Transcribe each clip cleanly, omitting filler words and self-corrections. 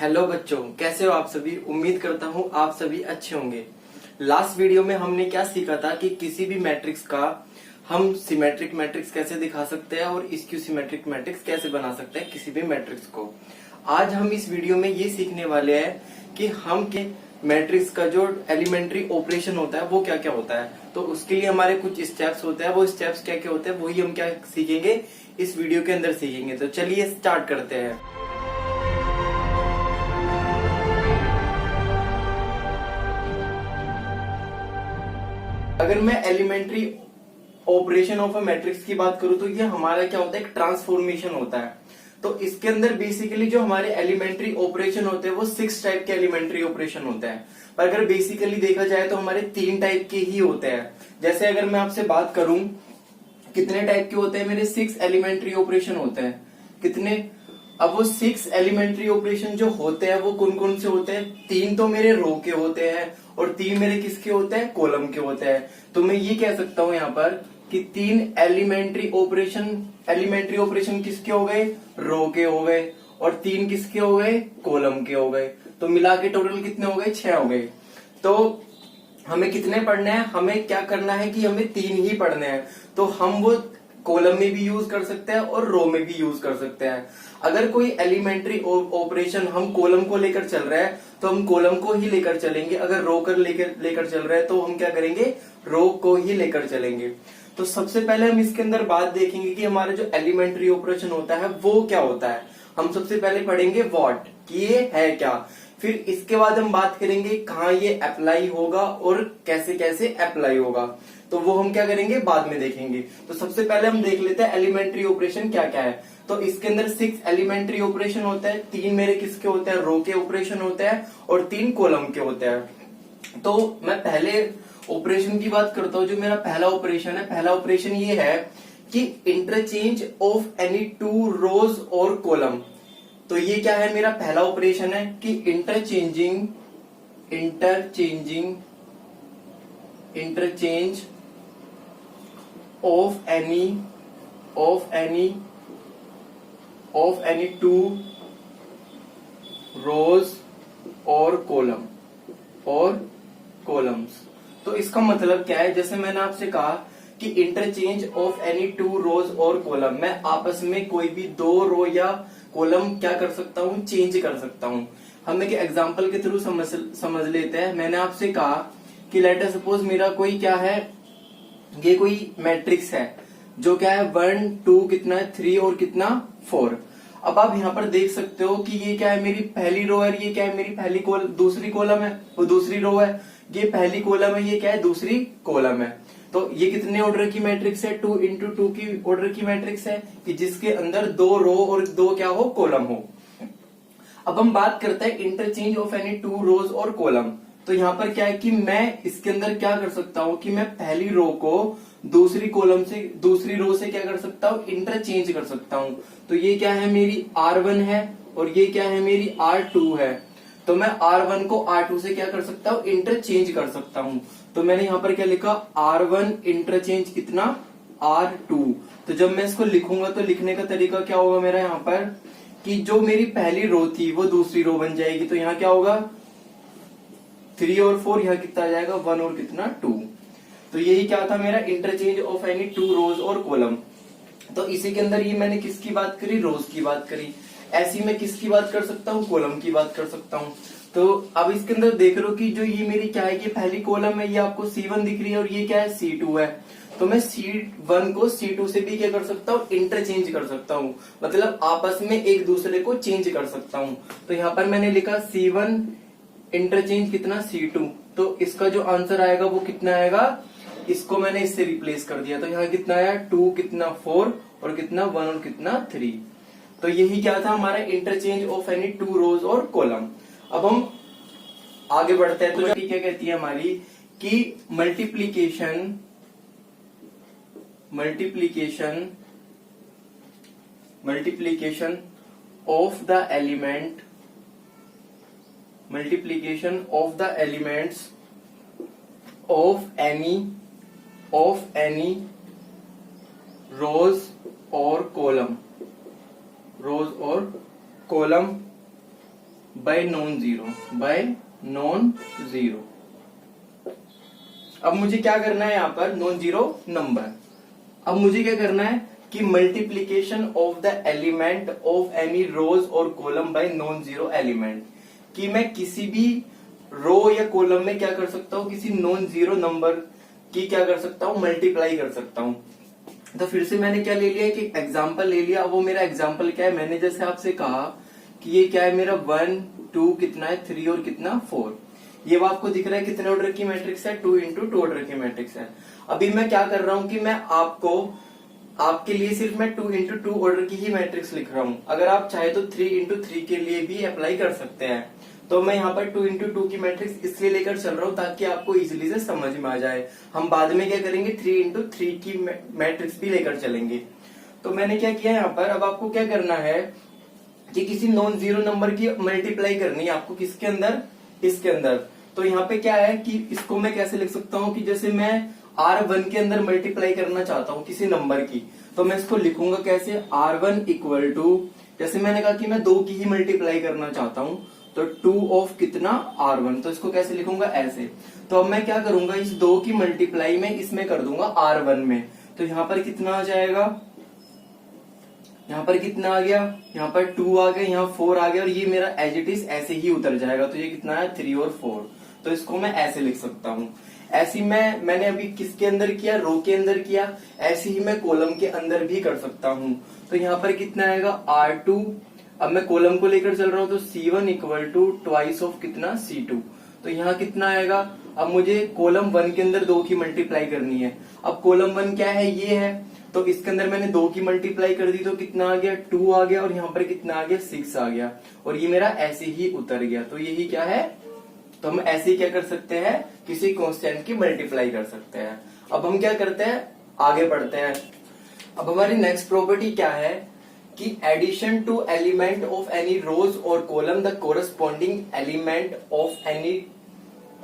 Hello बच्चों, कैसे हो आप सभी। उम्मीद करता हूँ आप सभी अच्छे होंगे। लास्ट वीडियो में हमने क्या सीखा था कि किसी भी मैट्रिक्स का हम सिमेट्रिक मैट्रिक्स कैसे दिखा सकते हैं और स्क्यू सिमेट्रिक मैट्रिक्स कैसे बना सकते हैं किसी भी मैट्रिक्स को। आज हम इस वीडियो में ये सीखने वाले हैं कि हम के मैट्रिक्स का जो एलिमेंट्री ऑपरेशन होता है वो क्या क्या होता है। तो उसके लिए हमारे कुछ स्टेप्स होते हैं, वो स्टेप्स क्या क्या होते हैं वही हम क्या सीखेंगे इस वीडियो के अंदर सीखेंगे। तो चलिए स्टार्ट करते हैं। अगर मैं elementary operation of a matrix की बात करूं तो ये हमारा क्या होता है, एक ट्रांसफॉर्मेशन होता है। तो इसके अंदर बेसिकली जो हमारे एलिमेंट्री ऑपरेशन होते हैं वो 6 टाइप के एलिमेंट्री ऑपरेशन होते हैं। पर अगर बेसिकली देखा जाए तो हमारे 3 टाइप के ही होते हैं। जैसे अगर मैं आपसे बात करूं कितने टाइप के होते हैं, मेरे 6 एलिमेंट्री ऑपरेशन होते हैं। कितने? अब वो 6 एलिमेंट्री ऑपरेशन जो होते हैं वो कौन कौन से होते हैं? 3 तो मेरे रो के होते हैं और 3 मेरे किसके होते हैं? कॉलम के होते हैं। तो मैं ये कह सकता हूं यहाँ पर कि 3 एलिमेंट्री ऑपरेशन किसके हो गए? रो के हो गए। और 3 किसके हो गए? कॉलम के हो गए। तो मिला के टोटल कितने हो गए? 6 हो गए। तो हमें कितने पढ़ने हैं? हमें क्या करना है कि हमें 3 ही पढ़ने हैं। तो हम वो कॉलम में भी यूज कर सकते हैं और रो में भी यूज कर सकते हैं। अगर कोई एलिमेंट्री ऑपरेशन हम कॉलम को लेकर चल रहे हैं तो हम कॉलम को ही लेकर चलेंगे। अगर रो कर लेकर चल रहे हैं तो हम क्या करेंगे? रो को ही लेकर चलेंगे। तो सबसे पहले हम इसके अंदर बात देखेंगे कि हमारा जो एलिमेंट्री ऑपरेशन होता है वो क्या होता है। हम सबसे पहले पढ़ेंगे व्हाट, कि ये है क्या। फिर इसके बाद हम बात करेंगे कहाँ ये अप्लाई होगा और कैसे कैसे अप्लाई होगा। तो वो हम क्या करेंगे? बाद में देखेंगे। तो सबसे पहले हम देख लेते हैं एलिमेंट्री ऑपरेशन क्या क्या है। तो इसके अंदर 6 एलिमेंट्री ऑपरेशन होता है। 3 मेरे किसके होते हैं? रो के ऑपरेशन होते हैं और 3 कॉलम के होते हैं। तो मैं पहले ऑपरेशन की बात करता हूं। जो मेरा पहला ऑपरेशन है, पहला ऑपरेशन ये है कि interchange of any 2 rose or column. तो ये क्या है? मेरा पहला ऑपरेशन है कि इंटरचेंज ऑफ एनी 2 रोज और कॉलम्स। तो इसका मतलब क्या है? जैसे मैंने आपसे कहा कि interchange of any 2 rose or column, मैं आपस में कोई भी 2 रो या कॉलम क्या कर सकता हूं? चेंज कर सकता हूं। हम एक एग्जांपल के थ्रू समझ लेते हैं। मैंने आपसे कहा कि लेट अस सपोज मेरा कोई क्या है, ये कोई मैट्रिक्स है जो क्या है 1 2 कितना है 3 और कितना 4। अब आप यहाँ पर देख सकते हो कि ये क्या है? मेरी पहली रो है। ये क्या है? मेरी दूसरी कॉलम है, वो दूसरी रो है। ये पहली कॉलम है, ये क्या है? दूसरी कॉलम है। तो ये कितने ऑर्डर की मैट्रिक्स है? 2 इंटू 2 की ऑर्डर की मैट्रिक्स है कि जिसके अंदर 2 रो और 2 क्या हो? कॉलम हो। अब हम बात करते हैं interchange of any 2 rose or column. तो यहाँ पर क्या है कि मैं इसके अंदर क्या कर सकता हूँ कि मैं पहली रो को दूसरी कॉलम से, दूसरी रो से क्या कर सकता हूँ? इंटरचेंज कर सकता हूँ। तो ये क्या है? मेरी R1 है और ये क्या है? मेरी R2 है। तो मैं R1 को R2 से क्या कर सकता हूँ? इंटरचेंज कर सकता हूँ। तो मैंने यहाँ पर क्या लिखा? R1 इंटरचेंज कितना? R2। तो जब मैं इसको लिखूंगा तो लिखने का तरीका क्या होगा मेरा यहाँ पर कि जो मेरी पहली रो थी वो दूसरी रो बन जाएगी। तो यहाँ क्या होगा? 3 और 4, यहाँ कितना आ जाएगा? 1 और कितना 2। तो यही क्या था मेरा? Interchange of any 2 rose or column. तो इसी के अंदर ये मैंने किसकी बात करी? रोज की बात करी। ऐसी मैं किसकी बात कर सकता हूँ? कॉलम की बात कर सकता हूँ। तो अब इसके अंदर देख लो कि जो ये मेरी क्या है, ये पहली कॉलम है, ये आपको C1 दिख रही है और ये क्या है? C2 है। तो मैं C1 को C2 से भी क्या कर सकता हूँ? इंटरचेंज कर सकता हूँ। मतलब आपस में एक दूसरे को चेंज कर सकता हूँ। तो यहाँ पर मैंने लिखा C1 इंटरचेंज कितना? C2। तो इसका जो आंसर आएगा वो कितना आएगा? इसको मैंने इससे रिप्लेस कर दिया। तो यहाँ कितना आया? 2 कितना 4 और कितना 1 और कितना 3। तो यही क्या था हमारा? Interchange of any 2 rose or column. अब हम आगे बढ़ते हैं। तो क्या कहती है हमारी कि multiplication of the elements of any rows or column by non zero. अब मुझे क्या करना है यहाँ पर, नॉन जीरो नंबर। अब मुझे क्या करना है कि multiplication of the element of any rows or column by non zero element, कि मैं किसी भी रो या कॉलम में क्या कर सकता हूँ, किसी नॉन जीरो नंबर की क्या कर सकता हूँ, मल्टीप्लाई कर सकता हूँ। तो फिर से मैंने क्या ले लिया कि एग्जाम्पल ले लिया। वो मेरा एग्जाम्पल क्या है, मैंने जैसे आपसे कहा कि ये क्या है मेरा 1 2 कितना है 3 और कितना 4। ये वो आपको दिख रहा है कितने ऑर्डर की मैट्रिक्स है, 2 इंटू 2 ऑर्डर की मैट्रिक्स है। अभी मैं क्या कर रहा हूं कि मैं आपके लिए सिर्फ मैं 2 इंटू 2 ऑर्डर की ही मैट्रिक्स लिख रहा हूं। अगर आप चाहे तो 3 इंटू 3 के लिए भी अप्लाई कर सकते हैं। तो मैं यहाँ पर 2 इंटू 2 की मैट्रिक्स इसलिए लेकर चल रहा हूँ ताकि आपको इजीली से समझ में आ जाए। हम बाद में क्या करेंगे, 3 इंटू 3 की मैट्रिक्स भी लेकर चलेंगे। तो मैंने क्या किया यहाँ पर, अब आपको क्या करना है कि किसी नॉन जीरो नंबर की मल्टीप्लाई करनी है आपको, किसके अंदर, इसके अंदर। तो यहाँ पे क्या है कि इसको मैं कैसे लिख सकता हूँ कि जैसे मैं R1 के अंदर मल्टीप्लाई करना चाहता हूँ किसी नंबर की, तो मैं इसको लिखूंगा कैसे, R1 इक्वल टू, जैसे मैंने कहा कि मैं 2 की ही मल्टीप्लाई करना चाहता हूँ, तो 2 ऑफ कितना R1, तो इसको कैसे लिखूंगा, ऐसे। तो अब मैं क्या करूंगा, इस 2 की मल्टीप्लाई में इसमें कर दूंगा R1 में, तो यहाँ पर कितना आ जाएगा, यहाँ पर कितना आ गया, यहाँ पर 2 आ गया, यहाँ 4 आ गया, और ये मेरा एज इट इज ऐसे ही उतर जाएगा। तो ये कितना है, 3 और 4। तो इसको मैं ऐसे लिख सकता हूँ। ऐसी मैंने अभी किसके अंदर किया, रो के अंदर किया, ऐसे ही मैं कॉलम के अंदर भी कर सकता हूँ। तो यहाँ पर कितना आएगा, R2। अब मैं कॉलम को लेकर चल रहा हूँ, तो C1 equal to twice of कितना, C2। तो यहाँ कितना आएगा, अब मुझे कॉलम 1 के अंदर 2 की मल्टीप्लाई करनी है। अब कॉलम 1 क्या है, ये है, तो इसके अंदर मैंने 2 की मल्टीप्लाई कर दी, तो कितना आ गया, 2 आ गया, और यहाँ पर कितना आ गया, 6 आ गया, और ये मेरा ऐसे ही उतर गया। तो यही क्या है, तो हम ऐसे ही क्या कर सकते हैं, किसी कांस्टेंट की मल्टीप्लाई कर सकते हैं। अब हम क्या करते हैं, आगे बढ़ते हैं। अब हमारी नेक्स्ट प्रॉपर्टी क्या है कि addition to element of any rows or column the corresponding element of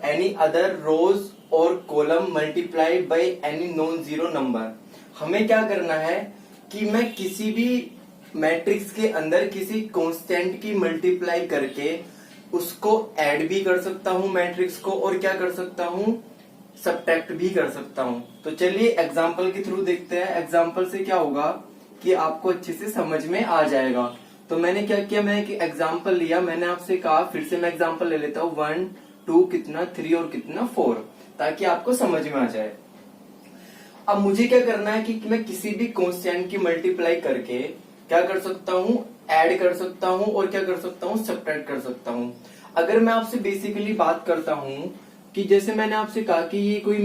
any other rows or column multiplied by any non zero number. हमें क्या करना है कि मैं किसी भी मैट्रिक्स के अंदर किसी कांस्टेंट की मल्टीप्लाई करके उसको ऐड भी कर सकता हूं मैट्रिक्स को, और क्या कर सकता हूं, सब्ट्रैक्ट भी कर सकता हूं। तो चलिए एग्जांपल के थ्रू देखते हैं। एग्जांपल से क्या होगा कि आपको अच्छे से समझ में आ जाएगा। तो मैंने क्या किया, मैंने एक एग्जांपल लिया, मैंने आपसे कहा, फिर से मैं एग्जांपल ले लेता हूं, 1 2 कितना 3 और कितना 4, ताकि आपको समझ में आ जाए। अब मुझे क्या करना है कि मैं किसी भी कांस्टेंट की मल्टीप्लाई करके क्या कर सकता हूँ, ऐड कर सकता हूँ, और क्या कर सकता हूँ, सब्ट्रैक्ट कर सकता हूँ। अगर मैं आपसे बेसिकली बात करता हूँ कि जैसे मैंने आपसे कहा कि ये कोई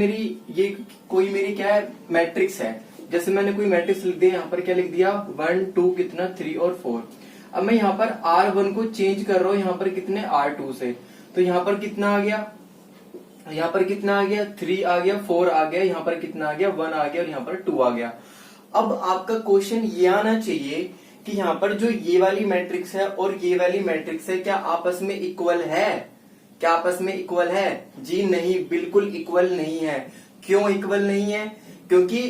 मेरी क्या है, मैट्रिक्स है। जैसे मैंने कोई मैट्रिक्स लिख दिया, यहाँ पर क्या लिख दिया, 1 2 कितना 3 और 4। अब मैं यहाँ पर R1 को चेंज कर रहा हूँ, यहाँ पर कितने, R2 से। तो यहाँ पर कितना आ गया, यहाँ पर कितना आ गया, 3 आ गया, 4 आ गया, यहाँ पर कितना आ गया, 1 आ गया, और यहाँ पर 2 आ गया। अब आपका क्वेश्चन ये आना चाहिए कि यहाँ पर जो ये वाली मैट्रिक्स है और ये वाली मैट्रिक्स है, क्या आपस में इक्वल है, क्या आपस में इक्वल है? जी नहीं, बिल्कुल इक्वल नहीं है। क्यों इक्वल नहीं है? क्योंकि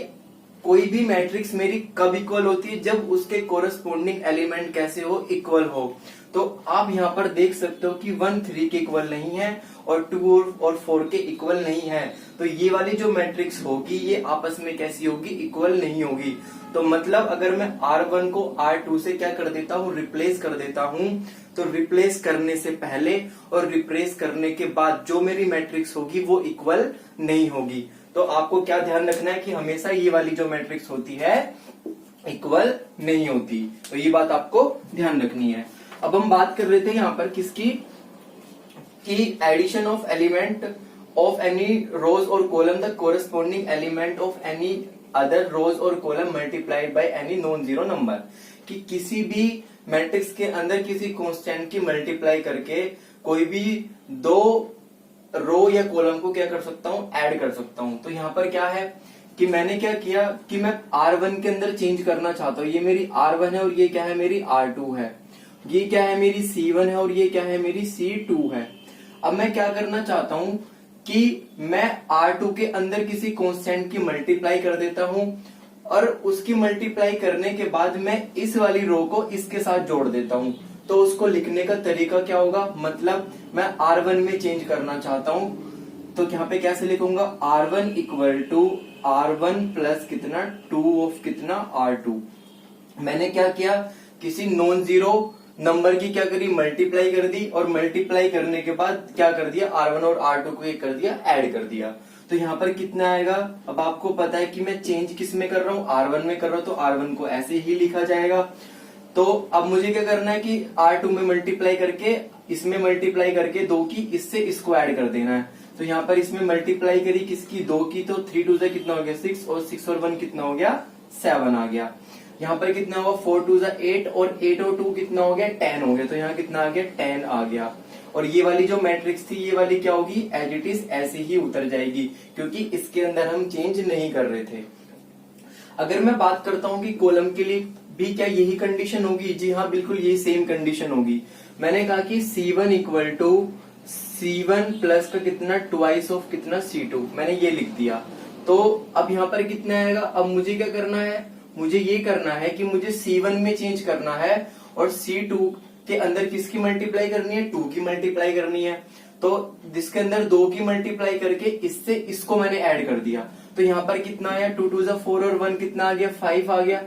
कोई भी मैट्रिक्स मेरी कब इक्वल होती है, जब उसके कोरस्पोंडिंग एलिमेंट कैसे हो, इक्वल हो। तो आप यहाँ पर देख सकते हो कि 1 3 के इक्वल नहीं है और 2 और 4 के इक्वल नहीं है। तो ये वाली जो मैट्रिक्स होगी ये आपस में कैसी होगी, इक्वल नहीं होगी। तो मतलब अगर मैं R1 को R2 से क्या कर देता हूँ, रिप्लेस कर देता हूँ, तो रिप्लेस करने से पहले और रिप्लेस करने के बाद जो मेरी मैट्रिक्स होगी वो इक्वल नहीं होगी। तो आपको क्या ध्यान रखना है कि हमेशा ये वाली जो मैट्रिक्स होती है इक्वल नहीं होती। तो ये बात आपको ध्यान रखनी है। अब हम बात कर रहे थे यहाँ पर किसकी, कि addition of element of any rows or column the corresponding element of any other rows or column multiplied by any non zero number, कि किसी भी मैट्रिक्स के अंदर किसी कांस्टेंट की मल्टीप्लाई करके कोई भी दो रो या कॉलम को क्या कर सकता हूँ, ऐड कर सकता हूँ। तो यहाँ पर क्या है कि मैंने क्या किया कि मैं R1 के अंदर चेंज करना चाहता हूँ। ये मेरी R1 है और ये क्या है, मेरी R2 है। ये क्या है, मेरी C1 है और ये क्या है, मेरी C2 है। अब मैं क्या करना चाहता हूँ कि मैं R2 के अंदर किसी कांस्टेंट की मल्टीप्लाई कर देता हूँ, और उसकी मल्टीप्लाई करने के बाद मैं इस वाली रो को इसके साथ जोड़ देता हूँ। तो उसको लिखने का तरीका क्या होगा, मतलब मैं R1 में चेंज करना चाहता हूं तो यहाँ पे कैसे लिखूंगा, R1 equal to R1 plus कितना 2 ऑफ कितना R2। मैंने क्या किया, किसी नॉन जीरो नंबर की क्या करी, मल्टीप्लाई कर दी, और मल्टीप्लाई करने के बाद क्या कर दिया, R1 और R2 को एक कर दिया, ऐड कर दिया। तो यहाँ पर कितना आएगा, अब आपको पता है कि मैं चेंज किस में कर रहा हूँ, R1 में कर रहा हूँ, तो R1 को ऐसे ही लिखा जाएगा। तो अब मुझे क्या करना है कि R2 में मल्टीप्लाई करके इसमें मल्टीप्लाई करके 2 की इससे इसको ऐड कर देना है। तो यहाँ पर इसमें मल्टीप्लाई करी किसकी, 2 की, तो 3 2 कितना हो गया 6, और 6 और 1 कितना हो गया 7 आ गया। यहाँ पर कितना हुआ 4 2 8, और 8 और 2 कितना हो गया 10 हो गया। तो यहाँ कितना आ गया 10 आ गया। और ये वाली जो मैट्रिक्स थी ये वाली क्या होगी, एज इट इज ऐसे ही उतर जाएगी, क्योंकि इसके अंदर हम चेंज नहीं कर रहे थे। अगर मैं बात करता हूं कि कॉलम के लिए भी क्या यही कंडीशन होगी, जी हाँ बिल्कुल यही सेम कंडीशन होगी। मैंने कहा कि C1 equal to C1 plus का कितना ट्वाइस ऑफ कितना C2, मैंने ये लिख दिया। तो अब यहाँ पर कितना आएगा, अब मुझे क्या करना है, मुझे ये करना है कि मुझे C1 में चेंज करना है, और C2 के अंदर किसकी मल्टीप्लाई करनी है, 2 की मल्टीप्लाई करनी है। तो जिसके अंदर 2 की मल्टीप्लाई करके इससे इसको मैंने ऐड कर दिया। तो यहाँ पर कितना आया, 2 2 4 और 1 कितना आ गया 5 आ गया।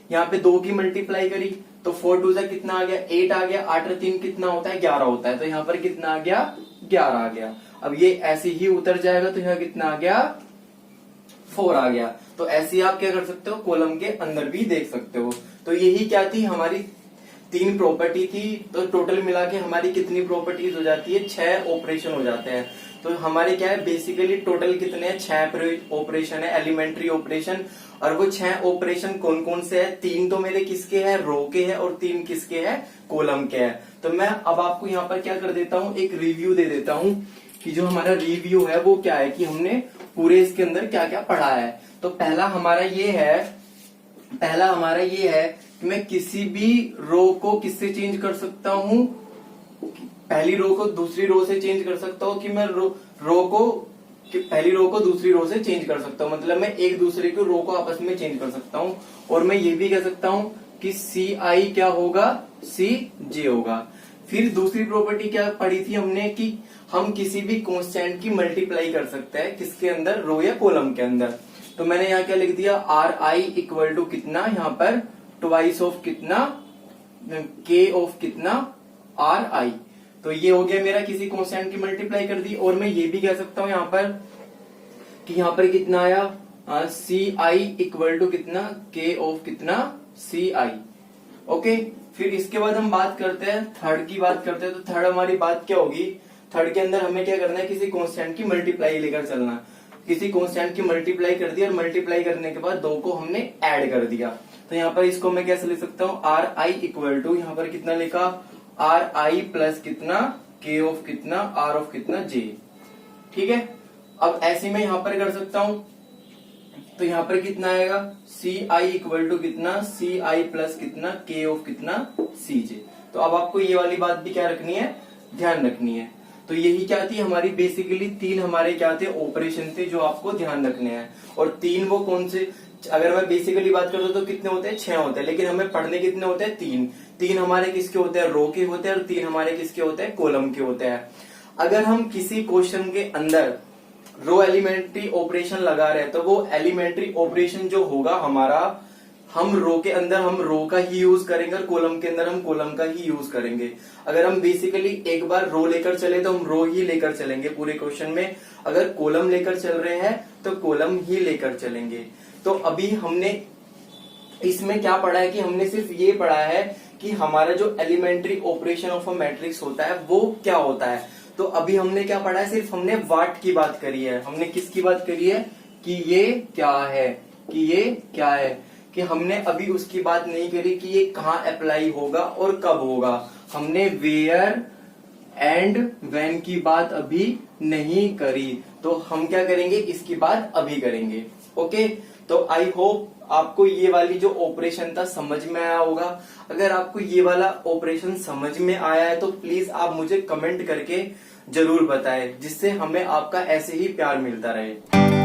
यहाँ पे 2 की मल्टीप्लाई करी तो 4 2 कितना आ गया 8 आ गया, 8 और 3 कितना होता है 11 होता है। तो यहाँ पर कितना आ गया 11 आ गया। अब ये ऐसे ही उतर जाएगा, तो यहाँ कितना आ गया 4 आ गया। तो ऐसे ही आप क्या कर सकते हो, कॉलम के अंदर भी देख सकते हो। तो यही क्या थी, हमारी 3 प्रॉपर्टी थी। तो टोटल मिला के हमारी कितनी प्रॉपर्टीज हो जाती है, 6 ऑपरेशन हो जाते हैं। तो हमारे क्या है, बेसिकली टोटल कितने हैं, 6 ऑपरेशन है, एलिमेंट्री ऑपरेशन। और वो 6 ऑपरेशन कौन कौन से हैं, 3 तो मेरे किसके हैं, रो के हैं, और 3 किसके हैं, कॉलम के हैं। तो मैं अब आपको यहाँ पर क्या कर देता हूँ, एक रिव्यू दे देता हूँ कि जो हमारा रिव्यू है वो क्या है, कि हमने पूरे इसके अंदर क्या क्या पढ़ा है। तो पहला हमारा ये है कि मैं किसी भी रो को किससे चेंज कर सकता हूँ, पहली रो को दूसरी रो से चेंज कर सकता हूँ, कि मैं पहली रो को दूसरी रो से चेंज कर सकता हूँ, मतलब मैं एक दूसरे की रो को आपस में चेंज कर सकता हूँ। और मैं ये भी कह सकता हूँ कि CI क्या होगा, CJ होगा। फिर दूसरी प्रॉपर्टी क्या पढ़ी थी हमने, कि हम किसी भी कांस्टेंट की मल्टीप्लाई कर सकते हैं, किसके अंदर, रो या कॉलम के अंदर। तो मैंने यहाँ क्या लिख दिया, RI इक्वल टू कितना, यहाँ पर ट्वाइस ऑफ कितना K ऑफ कितना RI। तो ये हो गया मेरा, किसी कांस्टेंट की मल्टीप्लाई कर दी। और मैं ये भी कह सकता हूँ यहाँ पर कि यहाँ पर कितना आया, CI इक्वल टू कितना K ऑफ कितना CI। ओके, फिर इसके बाद हम बात करते हैं थर्ड की बात करते हैं। तो थर्ड हमारी बात क्या होगी, थर्ड के अंदर हमें क्या करना है, किसी कांस्टेंट की मल्टीप्लाई लेकर चलना। किसी कांस्टेंट की मल्टीप्लाई कर दी, और मल्टीप्लाई करने के बाद 2 को हमने ऐड कर दिया। तो यहाँ पर इसको मैं कैसे लिख सकता हूँ, RI इक्वल टू, यहाँ पर कितना लिखा, RI प्लस कितना K ऑफ कितना R ऑफ कितना J। ठीक है, अब ऐसे में यहाँ पर कर सकता हूं। तो यहाँ पर कितना आएगा, CI इक्वल टू कितना CI प्लस कितना K ऑफ कितना CJ। तो अब आपको ये वाली बात भी क्या रखनी है, ध्यान रखनी है। तो यही क्या थी हमारी, बेसिकली 3 हमारे क्या थे, ऑपरेशन थे जो आपको ध्यान रखने हैं। और 3 वो कौन से, अगर मैं बेसिकली बात करता हूं तो कितने होते हैं, 6 होते हैं, लेकिन हमें पढ़ने कितने होते हैं, 3 हमारे किसके होते हैं, रो के होते हैं, और 3 हमारे किसके होते हैं, कॉलम के होते हैं। अगर हम किसी क्वेश्चन के अंदर रो एलिमेंट्री ऑपरेशन लगा रहे हैं, तो वो एलिमेंट्री ऑपरेशन जो होगा हमारा, हम रो के अंदर हम रो का ही यूज करेंगे, और कॉलम के अंदर हम कॉलम का ही यूज करेंगे। अगर हम बेसिकली एक बार रो लेकर चले तो हम रो ही लेकर चलेंगे पूरे क्वेश्चन में, अगर कॉलम लेकर चल रहे हैं तो कॉलम ही लेकर चलेंगे। तो अभी हमने इसमें क्या पढ़ा है, कि हमने सिर्फ ये पढ़ा है कि हमारा जो elementary operation of a matrix होता है वो क्या होता है। तो अभी हमने क्या पढ़ा है, सिर्फ हमने व्हाट की बात करी है। हमने किसकी बात करी है, कि ये क्या है, कि ये क्या है, कि हमने अभी उसकी बात नहीं करी कि ये कहाँ अप्लाई होगा और कब होगा। हमने वेयर एंड व्हेन की बात अभी नहीं करी, तो हम क्या करेंगे, इसकी बात अभी करेंगे। ओके, तो आई होप आपको ये वाली जो ऑपरेशन था समझ में आया होगा। अगर आपको ये वाला ऑपरेशन समझ में आया है तो प्लीज आप मुझे कमेंट करके जरूर बताएं, जिससे हमें आपका ऐसे ही प्यार मिलता रहे।